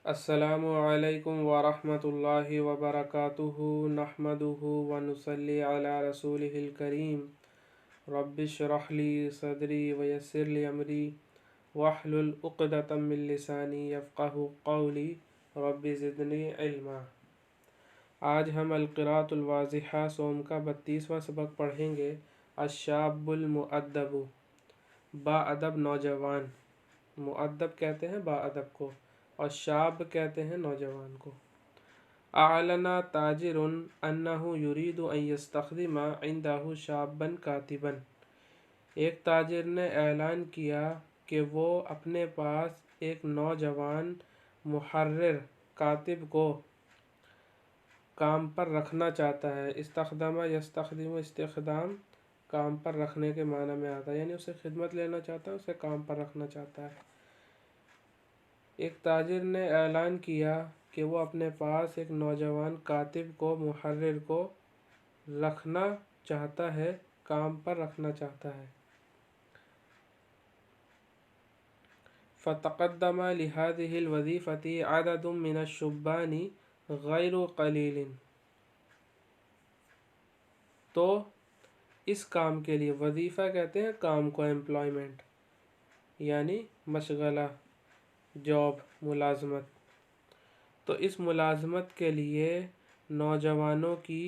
السلام علیکم ورحمۃ اللہ وبرکاتہ نحمدہ ونصلی علی رسولہ الکریم رب اشرح لی صدری ویسر لی امری واحلل عقدۃ من لسانی یفقہوا قولی رب زدنی علما۔ آج ہم القراءۃ الواضحہ صوم کا 32واں سبق پڑھیں گے۔ الشاب المؤدب، با ادب نوجوان۔ مؤدب کہتے ہیں با ادب کو، اور شاب کہتے ہیں نوجوان کو۔ اعلن تاجر انہ یرید ان یستخدم عنده شابا کاتبا، ایک تاجر نے اعلان کیا کہ وہ اپنے پاس ایک نوجوان محرر کاتب کو کام پر رکھنا چاہتا ہے۔ استخدم یستخدم استخدام کام پر رکھنے کے معنی میں آتا ہے، یعنی اسے خدمت لینا چاہتا ہے، اسے کام پر رکھنا چاہتا ہے۔ ایک تاجر نے اعلان کیا کہ وہ اپنے پاس ایک نوجوان کاتب کو، محرر کو رکھنا چاہتا ہے، کام پر رکھنا چاہتا ہے۔ فتقدم لهذه الوظيفة عدد من الشبان غیر قلیل، تو اس کام کے لیے، وظیفہ کہتے ہیں کام کو، امپلائمنٹ یعنی مشغلہ، جاب، ملازمت۔ تو اس ملازمت کے لیے نوجوانوں کی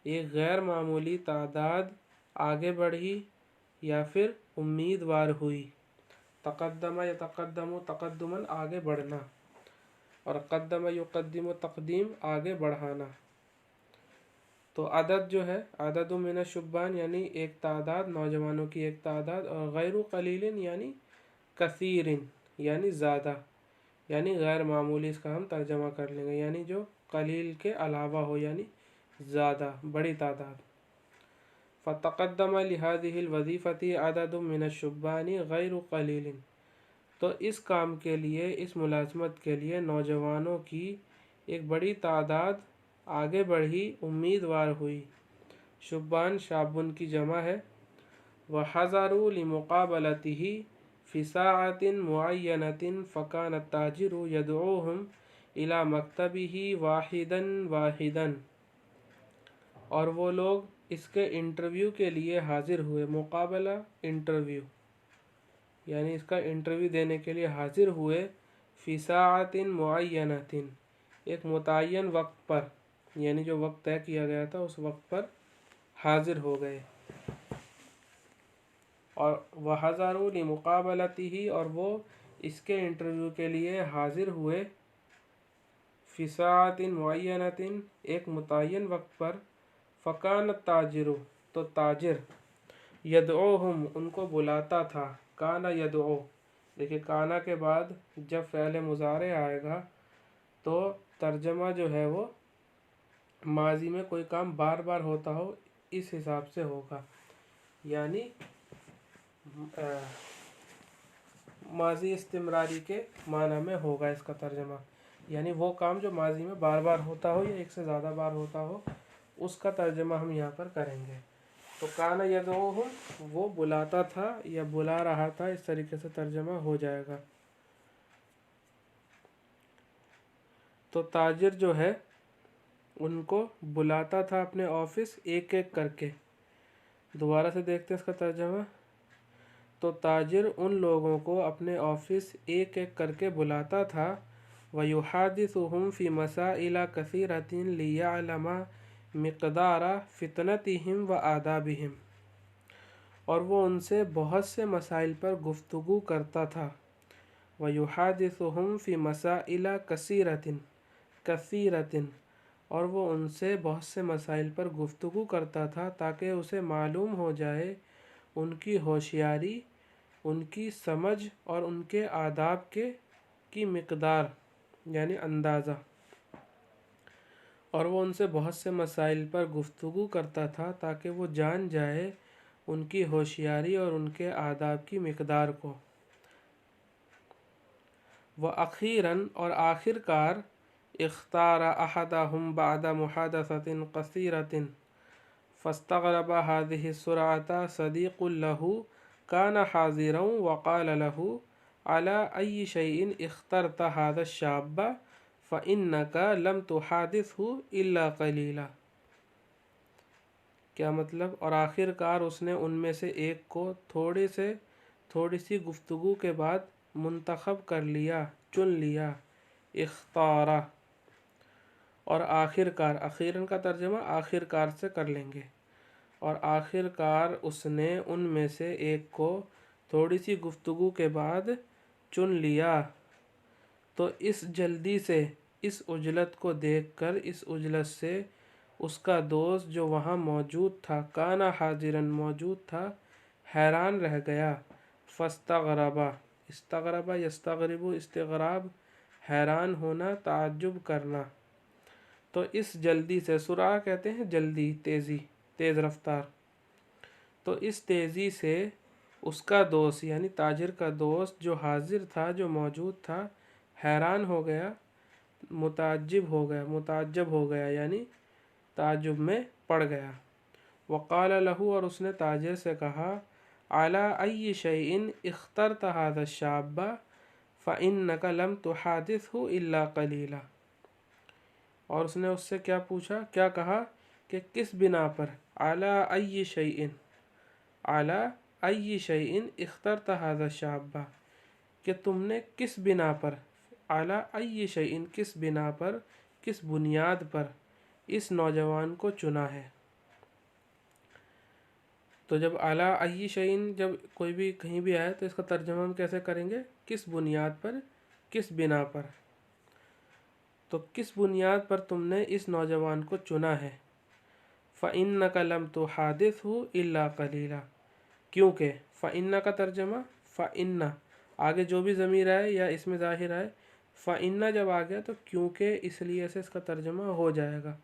ایک غیر معمولی تعداد آگے بڑھی یا پھر امیدوار ہوئی۔ تقدم یتقدم تقدما آگے بڑھنا، اور قدم یقدم تقدیم آگے بڑھانا۔ تو عدد جو ہے، عدد من الشبان یعنی ایک تعداد، نوجوانوں کی ایک تعداد، اور غیر قلیل یعنی کثیر یعنی زیادہ، یعنی غیر معمولی، اس کا ہم ترجمہ کر لیں گے، یعنی جو قلیل کے علاوہ ہو، یعنی زیادہ، بڑی تعداد۔ فتقدم لهذه الوظيفة عدد من الشبان غیر قلیل، تو اس کام کے لیے، اس ملازمت کے لیے نوجوانوں کی ایک بڑی تعداد آگے بڑھی، امیدوار ہوئی۔ شبان شابن کی جمع ہے۔ وحضروا لمقابلته في ساعة معينة فكان التاجر يدعوهم إلى مكتبه واحدا واحدا، اور وہ لوگ اس کے انٹرویو کے لیے حاضر ہوئے۔ مقابلہ، انٹرویو، یعنی اس کا انٹرویو دینے کے لیے حاضر ہوئے۔ فی ساعۃ معینۃ، ایک متعین وقت پر، یعنی جو وقت طے کیا گیا تھا اس وقت پر حاضر ہو گئے۔ اور وحضروا لمقابلته، اور وہ اس کے انٹرویو کے لیے حاضر ہوئے۔ فی ساعۃ معینۃ، ایک متعین وقت پر۔ فکان التاجر، تو تاجر، یدعوہم، ان کو بلاتا تھا۔ کانا یدعو، دیکھیں کانا کے بعد جب فعل مضارع آئے گا تو ترجمہ جو ہے وہ ماضی میں کوئی کام بار بار ہوتا ہو اس حساب سے ہوگا، یعنی ماضی استمراری کے معنی میں ہوگا اس کا ترجمہ، یعنی وہ کام جو ماضی میں بار بار ہوتا ہو یا ایک سے زیادہ بار ہوتا ہو، اس کا ترجمہ ہم یہاں پر کریں گے۔ تو کانا یدعوہم، وہ بلاتا تھا یا بلا رہا تھا، اس طریقے سے ترجمہ ہو جائے گا۔ تو تاجر جو ہے ان کو بلاتا تھا اپنے آفس ایک ایک کر کے۔ دوبارہ سے دیکھتے ہیں اس کا ترجمہ۔ تو تاجر ان لوگوں کو اپنے آفس ایک ایک کر کے بلاتا تھا۔ وَيُحَادِثُهُمْ فِي مَسَائِلَ كَثِيرَةٍ لِيَعْلَمَ مِقْدَارَ فِتْنَتِهِمْ وَآدَابِهِمْ، اور وہ ان سے بہت سے مسائل پر گفتگو کرتا تھا۔ وَيُحَادِثُهُمْ فِي مَسَائِلَ كَثِيرَةٍ، اور وہ ان سے بہت سے مسائل پر گفتگو کرتا تھا تاکہ اسے معلوم ہو جائے ان کی ہوشیاری، ان کی سمجھ اور ان کے آداب کی مقدار یعنی اندازہ۔ اور وہ ان سے بہت سے مسائل پر گفتگو کرتا تھا تاکہ وہ جان جائے ان کی ہوشیاری اور ان کے آداب کی مقدار کو۔ وَأَخِيرًا، اور آخر کار، اختار احدهم بعد محادثة قصيرة فاستغرب هذه السرعة صديق له كان حاضرا وقال له على أي شيء اخترت هذا الشاب فَإِنَّكَ لَمْ تُحَادِثْهُ إِلَّا قَلِيلًا، کیا مطلب؟ اور آخر کار اس نے ان میں سے ایک کو تھوڑی سی گفتگو کے بعد منتخب کر لیا، چن لیا، اختارا۔ اور آخر کار، اخیراً کا ترجمہ آخر کار سے کر لیں گے، اور آخر کار اس نے ان میں سے ایک کو تھوڑی سی گفتگو کے بعد چن لیا۔ تو اس جلدی سے، اس عجلت کو دیکھ کر، اس عجلت سے اس کا دوست جو وہاں موجود تھا، کانا حاضراً موجود تھا، حیران رہ گیا۔ فاستغربا، استغربا یستغرب، استغراب حیران ہونا، تعجب کرنا۔ تو اس جلدی سے، سرعہ کہتے ہیں جلدی، تیزی، تیز رفتار۔ تو اس تیزی سے اس کا دوست یعنی تاجر کا دوست جو حاضر تھا، جو موجود تھا، حیران ہو گیا، متعجب ہو گیا یعنی تعجب میں پڑ گیا۔ وقال له، اور اس نے تاجر سے کہا، علی ای شیء اخترت هذا الشاب فانک لم تحادثه الا قلیلا۔ اور اس نے اس سے کیا پوچھا، کیا کہا کہ کس بنا پر، علی ای شیء، علی ای شیء اخترت هذا الشاب، کہ تم نے کس بنا پر، علی ای شیء کس بنا پر، کس بنیاد پر اس نوجوان کو چنا ہے۔ تو جب علی ای شیء جب کوئی بھی کہیں بھی آئے تو اس کا ترجمہ ہم کیسے کریں گے؟ کس بنیاد پر، کس بنا پر۔ تو کس بنیاد پر تم نے اس نوجوان کو چنا ہے؟ فَإِنَّكَ لَمْ تُحَادِثْهُ إِلَّا قَلِيلًا، کیونکہ، فَإِنَّ کا ترجمہ، فَإِنَّ آگے جو بھی ضمیر آئے یا اس میں ظاہر آئے، فَإِنَّ جب آ گیا تو کیونکہ اس لیے سے اس کا ترجمہ ہو جائے گا،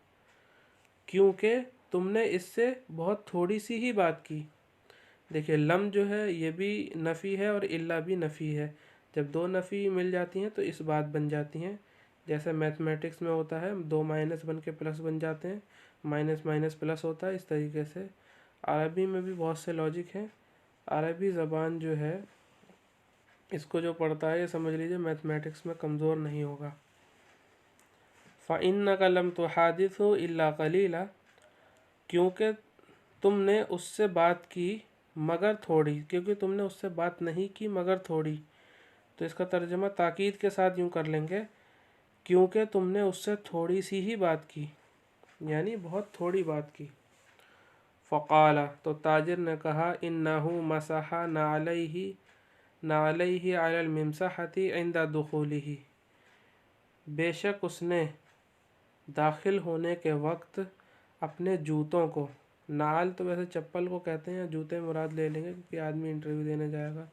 کیونکہ تم نے اس سے بہت تھوڑی سی ہی بات کی۔ دیکھیں لم جو ہے یہ بھی نفی ہے اور الا بھی نفی ہے، جب دو نفی مل جاتی ہیں تو اس بات بن جاتی ہیں، جیسے میتھمیٹکس میں ہوتا ہے، دو مائنس بن کے پلس بن جاتے ہیں، مائنس مائنس پلس ہوتا ہے، اس طریقے سے عربی میں بھی بہت سے لاجک ہیں۔ عربی زبان جو ہے اس کو جو پڑھتا ہے یہ سمجھ لیجئے میتھمیٹکس میں کمزور نہیں ہوگا۔ فَإِنَّكَ لَمْ تُحَادِثْهُ إِلَّا قَلِيلًا، کیونکہ تم نے اس سے بات کی مگر تھوڑی، کیونکہ تم نے اس سے بات نہیں کی مگر تھوڑی۔ تو اس کا ترجمہ تاکید کے ساتھ یوں کر لیں گے، کیونکہ تم نے اس سے تھوڑی سی ہی بات کی، یعنی بہت تھوڑی بات کی۔ فقال، تو تاجر نے کہا، انہ مسح نعلیہ علی الممسحۃ عند دخولہ، بے شک اس نے داخل ہونے کے وقت اپنے جوتوں کو، نعل تو ویسے چپل کو کہتے ہیں، جوتے مراد لے لیں گے کیونکہ آدمی انٹرویو دینے جائے گا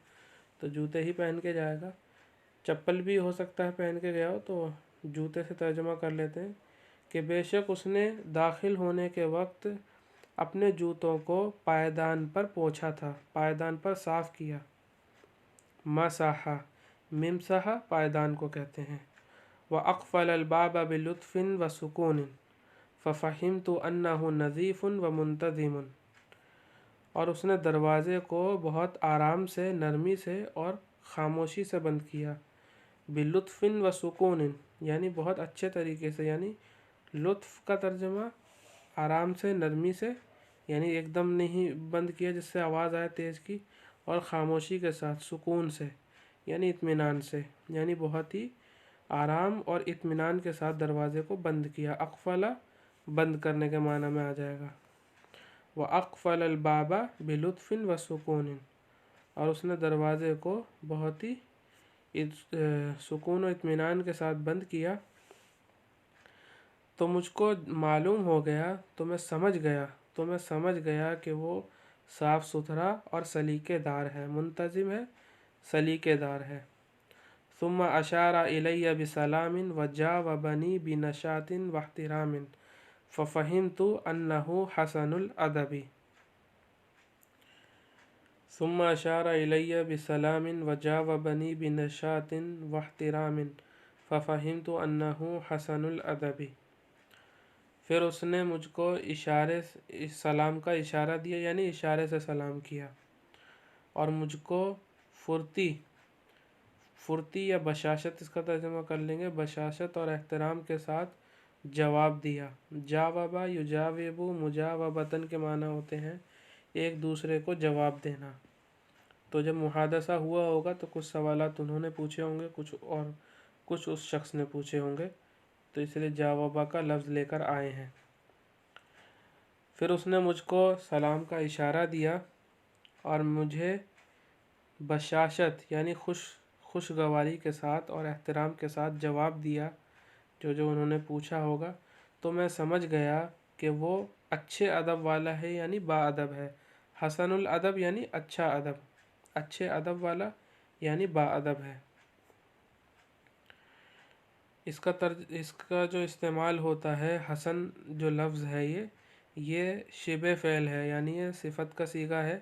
تو جوتے ہی پہن کے جائے گا، چپل بھی ہو سکتا ہے پہن کے گیا ہو تو جوتے سے ترجمہ کر لیتے ہیں کہ بے شک اس نے داخل ہونے کے وقت اپنے جوتوں کو پائیدان پر پوچھا تھا، پائیدان پر صاف کیا۔ مسح، ممسح پائیدان کو کہتے ہیں۔ وَأَقْفَلَ الْبَابَ بِلُطْفٍ وَسُكُونٍ فَفَهِمْتُ أَنَّهُ نَظِيفٌ وَمُنْتَظِمٌ، اور اس نے دروازے کو بہت آرام سے، نرمی سے اور خاموشی سے بند کیا۔ بِلُطْفٍ وَسُكُونٍ یعنی بہت اچھے طریقے سے، یعنی لطف کا ترجمہ آرام سے، نرمی سے، یعنی ایک دم نہیں بند کیا جس سے آواز آئے تیز کی، اور خاموشی کے ساتھ، سکون سے یعنی اطمینان سے، یعنی بہت ہی آرام اور اطمینان کے ساتھ دروازے کو بند کیا۔ اقفل بند کرنے کے معنی میں آ جائے گا۔ وَأَقْفَلَ الْبَابَ بِلُطْفٍ وَسُكُونٍ، اور اس نے دروازے کو بہت ہی سکون و اطمینان کے ساتھ بند کیا۔ تو مجھ کو معلوم ہو گیا، تو میں سمجھ گیا کہ وہ صاف ستھرا اور سلیقے دار ہے، منتظم ہے، سلیقے دار ہے۔ ثم اشار الی بسلام وجاوبنی بنشاط واحترام ففہمت انہ حسن الادب۔ ثم اشار الی بسلام وجاوبنی بنشاط واحترام ففہمت انہ حسن الادب، پھر اس نے مجھ کو سلام کا اشارہ دیا، یعنی اشارے سے سلام کیا، اور مجھ کو فرتی یا بشاشت اس کا ترجمہ کر لیں گے، بشاشت اور احترام کے ساتھ جواب دیا۔ جاوبا یجاوبو مجاوبتن کے معنی ہوتے ہیں ایک دوسرے کو جواب دینا۔ تو جب محادثہ ہوا ہوگا تو کچھ سوالات انہوں نے پوچھے ہوں گے، کچھ اس شخص نے پوچھے ہوں گے، تو اس لیے جاوبا کا لفظ لے کر آئے ہیں۔ پھر اس نے مجھ کو سلام کا اشارہ دیا اور مجھے بشاشت یعنی خوشگواری کے ساتھ اور احترام کے ساتھ جواب دیا جو انہوں نے پوچھا ہوگا۔ تو میں سمجھ گیا کہ وہ اچھے ادب والا ہے یعنی با ادب ہے۔ حسن الادب یعنی اچھا ادب، اچھے ادب والا یعنی با ادب ہے۔ اس کا جو استعمال ہوتا ہے، حسن جو لفظ ہے یہ شبہ فعل ہے، یعنی یہ صفت کا صیغہ ہے،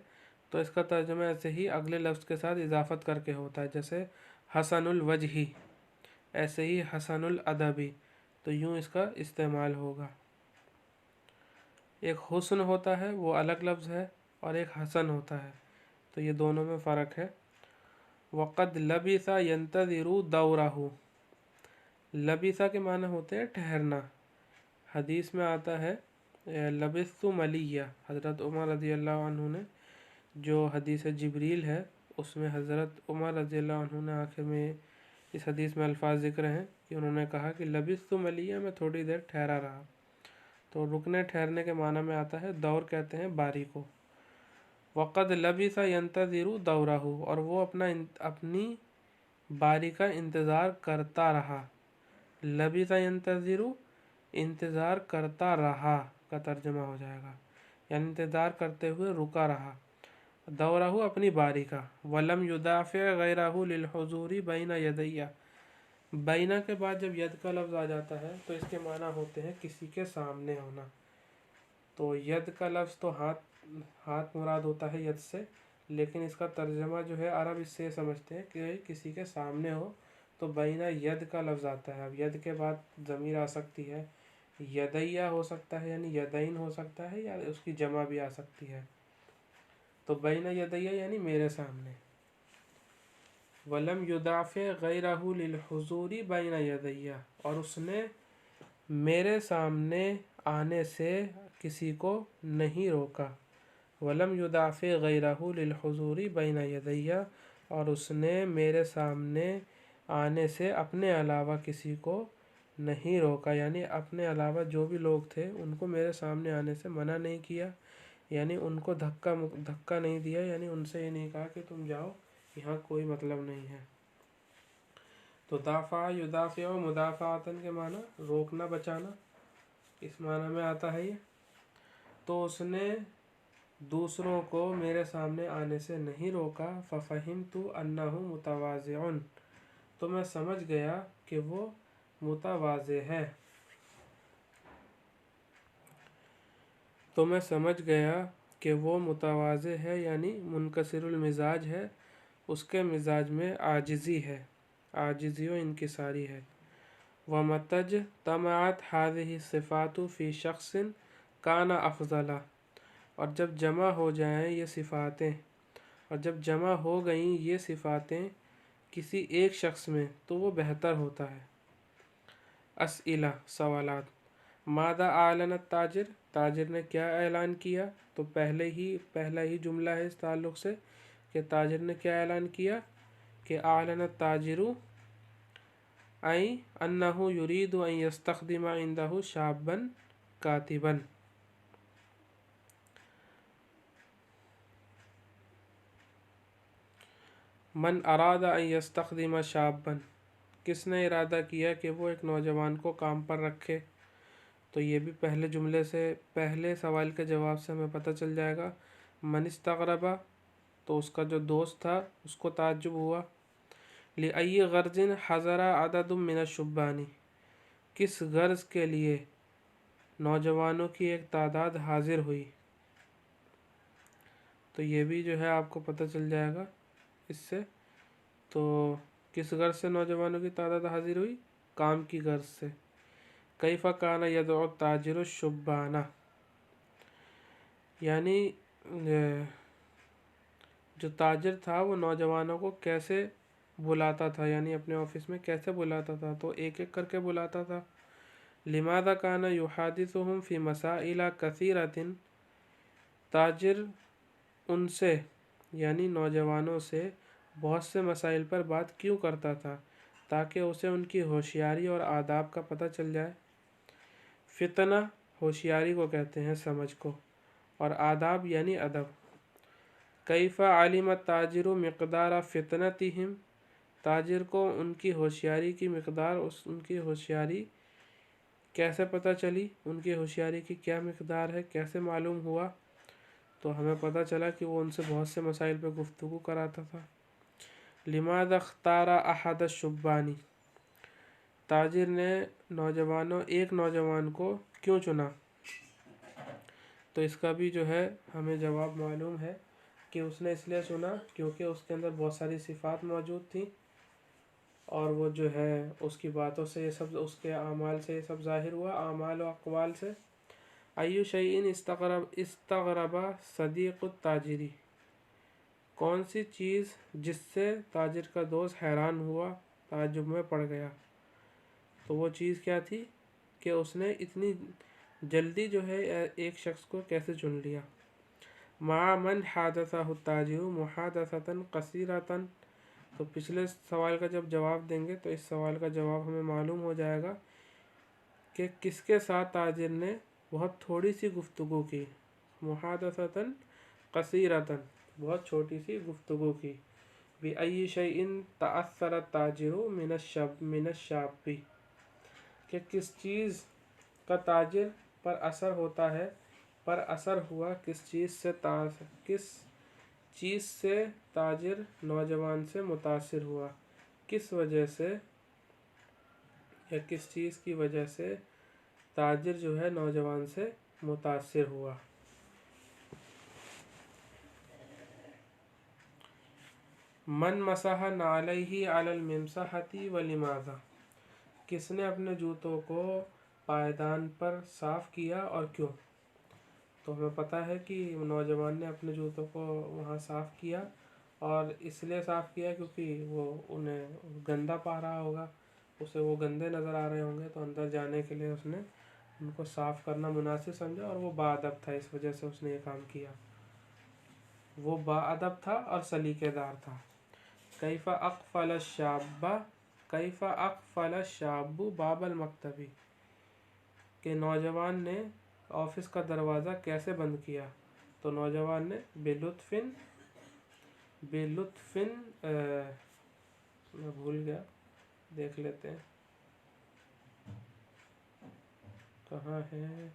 تو اس کا ترجمہ ایسے ہی اگلے لفظ کے ساتھ اضافت کر کے ہوتا ہے، جیسے حسن الوجہی، ایسے ہی حسن الادبی، تو یوں اس کا استعمال ہوگا۔ ایک حسن ہوتا ہے وہ الگ لفظ ہے، اور ایک حسن ہوتا ہے، تو یہ دونوں میں فرق ہے۔ وقد لبث ينتظر دوره، لبث کے معنی ہوتے ہیں ٹھہرنا۔ حدیث میں آتا ہے لبثت ملیہ، حضرت عمر رضی اللہ عنہ نے، جو حدیث جبریل ہے اس میں حضرت عمر رضی اللہ عنہ نے آخر میں اس حدیث میں الفاظ ذکر ہیں کہ انہوں نے کہا کہ لبثت ملیہ، میں تھوڑی دیر ٹھہرا رہا۔ تو رکنے ٹھہرنے کے معنی میں آتا ہے، دور کہتے ہیں باری کو۔ وقد لبث ينتظر دورہ، اور وہ اپنی باری کا انتظار کرتا رہا۔ لبث ينتظر، انتظار کرتا رہا کا ترجمہ ہو جائے گا، یعنی انتظار کرتے ہوئے رکا رہا۔ دورہ اپنی باری کا۔ ولم يدافع غیرہ للحضور بین یدیہ، بینہ کے بعد جب ید کا لفظ آ جاتا ہے تو اس کے معنی ہوتے ہیں کسی کے سامنے ہونا۔ تو ید کا لفظ تو ہاتھ مراد ہوتا ہے ید سے، لیکن اس کا ترجمہ جو ہے عرب اس سے سمجھتے ہیں کہ کسی کے سامنے ہو، تو بینہ ید کا لفظ آتا ہے۔ اب ید کے بعد ضمیر آ سکتی ہے، یدیہ ہو سکتا ہے یعنی یدین ہو سکتا ہے، یا اس کی جمع بھی آ سکتی ہے۔ تو بینہ یدیہ یعنی میرے سامنے۔ ولم یدافع غیرہ للحضور بین یدیہ، اور اس نے میرے سامنے آنے سے کسی کو نہیں روکا۔ ولم یدافع غیرہ للحضور بین یدیہ، اور اس نے میرے سامنے آنے سے اپنے علاوہ کسی کو نہیں روکا، یعنی اپنے علاوہ جو بھی لوگ تھے ان کو میرے سامنے آنے سے منع نہیں کیا، یعنی ان کو دھکا نہیں دیا، یعنی ان سے یہ نہیں کہا کہ تم جاؤ، یہاں کوئی مطلب نہیں ہے۔ تو دافع یدافع و مدافعتن کے معنی روکنا بچانا، اس معنی میں آتا ہے یہ۔ تو اس نے دوسروں کو میرے سامنے آنے سے نہیں روکا۔ ففہمت انہ متواضع، تو میں سمجھ گیا کہ وہ متواضع ہے۔ یعنی منکسر المزاج ہے، اس کے مزاج میں عاجزی ہے، عاجزی و انکساری ہے۔ وَمَتَجْ تَمَعَتْ هَذِهِ الصِّفَاتُ فِي شَخْصٍ كَانَ أَفْضَلَ، اور جب جمع ہو جائیں یہ صفاتیں، اور جب جمع ہو گئیں یہ صفاتیں کسی ایک شخص میں تو وہ بہتر ہوتا ہے۔ اسئلہ، سوالات۔ ماذا اعلن التاجر، تاجر نے کیا اعلان کیا؟ تو پہلا ہی جملہ ہے اس تعلق سے کہ تاجر نے کیا اعلان کیا کہ اعلن التاجر انہ یرید ان یستخدم عنده شابا کاتبا۔ من اراد ان یستخدم شابا، کس نے ارادہ کیا کہ وہ ایک نوجوان کو کام پر رکھے؟ تو یہ بھی پہلے جملے سے، پہلے سوال کے جواب سے ہمیں پتہ چل جائے گا۔ من استغرب، تو اس کا جو دوست تھا اس کو تعجب ہوا۔ لأی غرض حضر عدد من الشبان، کس غرض کے لیے نوجوانوں کی ایک تعداد حاضر ہوئی؟ تو یہ بھی جو ہے آپ کو پتہ چل جائے گا اس سے۔ تو کس غرض سے نوجوانوں کی تعداد حاضر ہوئی؟ کام کی غرض سے۔ کیف کان یدعو التاجر الشبان، یعنی جو تاجر تھا وہ نوجوانوں کو کیسے بلاتا تھا، یعنی اپنے آفس میں کیسے بلاتا تھا؟ تو ایک ایک کر کے بلاتا تھا. لماذا كان يحادثهم في مسائل كثيرة، تاجر ان سے یعنی نوجوانوں سے بہت سے مسائل پر بات کیوں کرتا تھا؟ تاکہ اسے ان کی ہوشیاری اور آداب کا پتہ چل جائے. فتنہ ہوشیاری کو کہتے ہیں، سمجھ کو، اور آداب یعنی ادب. کیف علم التاجر مقدار فتنتهم، تاجر کو ان کی ہوشیاری کی مقدار، ان کی ہوشیاری کیسے پتہ چلی، ان کی ہوشیاری کی کیا مقدار ہے، کیسے معلوم ہوا؟ تو ہمیں پتہ چلا کہ وہ ان سے بہت سے مسائل پہ گفتگو کراتا تھا. لماذا اختار احد الشبان، تاجر نے ایک نوجوان کو کیوں چنا؟ تو اس کا بھی جو ہے ہمیں جواب معلوم ہے کہ اس نے اس لیے چنا کیونکہ اس کے اندر بہت ساری صفات موجود تھیں، اور وہ جو ہے اس کی باتوں سے یہ سب، اس کے اعمال سے یہ سب ظاہر ہوا، اعمال و اقوال سے. ایو شیء استغرب صدیق التاجری، کون سی چیز جس سے تاجر کا دوست حیران ہوا، تعجب میں پڑ گیا؟ تو وہ چیز کیا تھی کہ اس نے اتنی جلدی جو ہے ایک شخص کو کیسے چن لیا. مع من حادثہ التاجر محادثۃ قصیرۃ، تو پچھلے سوال کا جب جواب دیں گے تو اس سوال کا جواب ہمیں معلوم ہو جائے گا کہ کس کے ساتھ تاجر نے بہت تھوڑی سی گفتگو کی. محادثۃ قصیرۃ، بہت چھوٹی سی گفتگو کی. بأي شيء تأثر التاجر من الشاب، کہ کس چیز کا تاجر پر اثر ہوتا ہے، پر اثر ہوا، کس چیز سے تاجر نوجوان سے متاثر ہوا، کس وجہ سے یا کس چیز کی وجہ سے تاجر جو ہے نوجوان سے متاثر ہوا. من مسح نعلیہ علی الممسحۃ ولماذا، کس نے اپنے جوتوں کو پائیدان پر صاف کیا اور کیوں؟ تو ہمیں پتہ ہے کہ نوجوان نے اپنے جوتوں کو وہاں صاف کیا، اور اس لیے صاف کیا کیونکہ وہ انہیں گندا پا رہا ہوگا، اسے وہ گندے نظر آ رہے ہوں گے، تو اندر جانے کے لیے اس نے ان کو صاف کرنا مناسب سمجھا، اور وہ باادب تھا، اس وجہ سے اس نے یہ کام کیا. وہ باادب تھا اور سلیقے دار تھا. کیف اقفل الشاب باب المکتب، کہ نوجوان نے آفس کا دروازہ کیسے بند کیا؟ تو نوجوان نے بلطف میں بھول گیا، دیکھ لیتے ہیں کہاں ہے،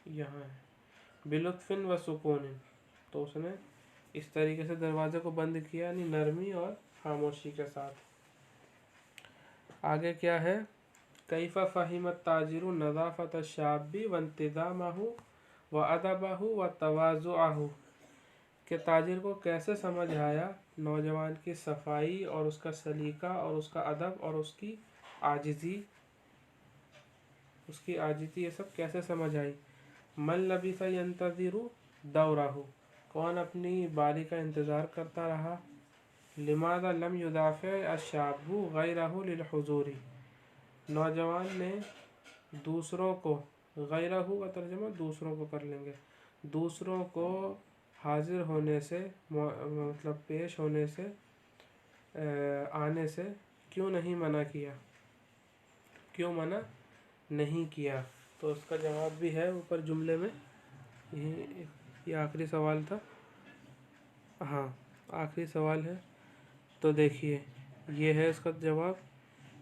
یہاں ہے، بلطف و سکون. تو اس نے اس طریقے سے دروازے کو بند کیا، یعنی نرمی اور خاموشی کے ساتھ. آگے کیا ہے؟ کیف فہم التاجر نظافت الشاب وانتظامہ وادبہ وتواضعہ، کہ تاجر کو کیسے سمجھ آیا نوجوان کی صفائی اور اس کا سلیقہ اور اس کا ادب اور اس کی عاجزی، یہ سب کیسے سمجھ آئی. من لبث ينتظر دورہ، کون اپنی باری کا انتظار کرتا رہا. لماذا لم يدافع الشاب غیرہ للحضور، نوجوان نے دوسروں کو، غیرہ کا ترجمہ دوسروں کو کر لیں گے، دوسروں کو حاضر ہونے سے، مطلب پیش ہونے سے، آنے سے کیوں نہیں منع کیا، کیوں منع نہیں کیا؟ تو اس کا جواب بھی ہے اوپر جملے میں. یہ آخری سوال تھا، ہاں آخری سوال ہے. تو دیکھیے یہ ہے اس کا جواب.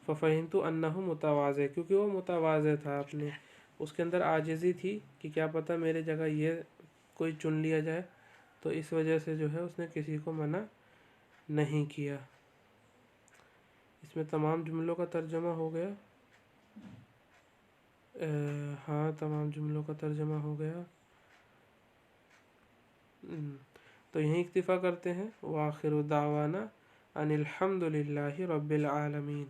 ففہمت انہ متواضع، کیونکہ وہ متواضع تھا، اپنے اس کے اندر عاجزی تھی کہ کیا پتہ میرے جگہ یہ کوئی چن لیا جائے، تو اس وجہ سے جو ہے اس نے کسی کو منع نہیں کیا. اس میں تمام جملوں کا ترجمہ ہو گیا. ہاں تمام جملوں کا ترجمہ ہو گیا. تو یہیں اکتفا کرتے ہیں. وآخر دعوانا ان الحمد للہ رب العالمین.